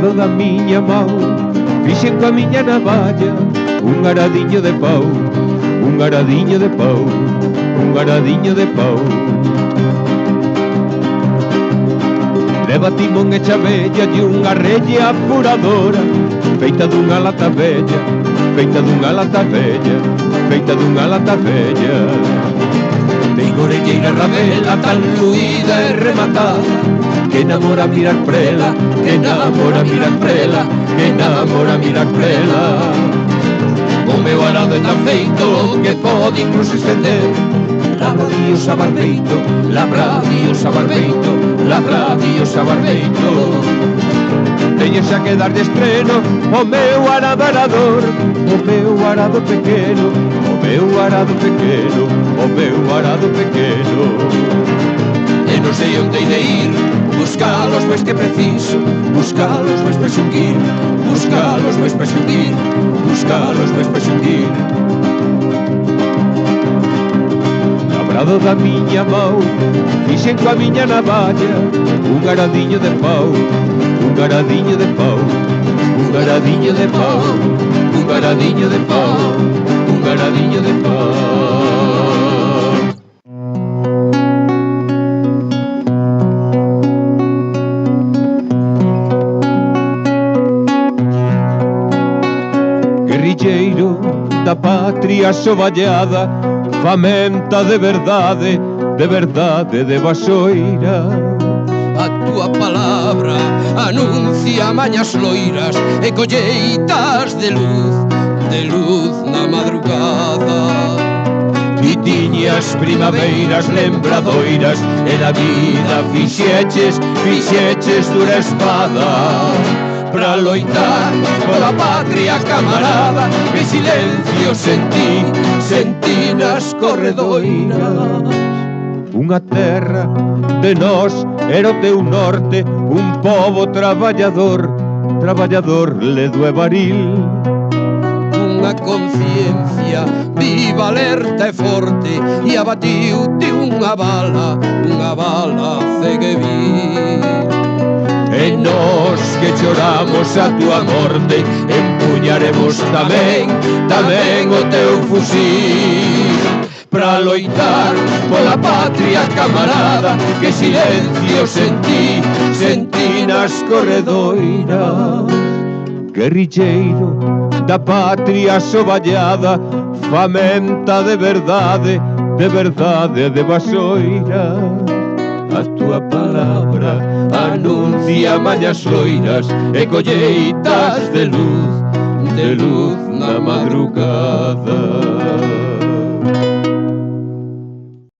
brado da miña mão fixen coa miña navalla un aradiño de pau, un aradiño de pau, un aradiño de pau. Leva timón e chavella e unha rella apuradora feita dunha lata bella, feita dunha lata bella, feita dunha lata bella. Ten orelleira ramela tan luída e rematada que enamora mirar prela, que enamora mirar prela, que enamora mirar prela. O meu arado é tan feito que pode incluso estender labradíos a barbeito, labradíos a barbeito, labradíos a barbeito. Teño xa que dar de estreno o meu arado arador, o meu arado pequeno, o meu arado pequeno, o meu arado pequeno. E non sei onde hei de ir, buscalos pois que preciso, buscalos pois para xunguir, buscalos pois para xunguir, buscalos pois para xunguir. Labrado da miña mão fixen coa miña navalla un aradiño de pau, un aradiño de pau, un aradiño de pau, un aradiño de pau, un aradiño de pau. Guerrilleiro da patria asovallada, famenta de verdade, de vasoira. A túa palabra anuncia mañas loiras e colleitas de luz na madrugada. Ti tiñas primaveiras lembradoiras e na vida fixeches dura espada pra loitar pola patria camarada. En silencio sentí nas corredoiras. Unha terra de nós era o teu norte, un pobo traballador ledo e varil. Unha conciencia viva, alerta e forte, e abatiute unha bala cega e vil. E nós que choramos a túa morte empuñaremos tamén o teu fusil pra loitar pola patria camarada que silencio sentí nas corredoiras. Guerrilleiro da patria asovallada, famenta de verdade, de vasoira. A túa palabra anuncia mañas loiras e colleitas de luz na madrugada.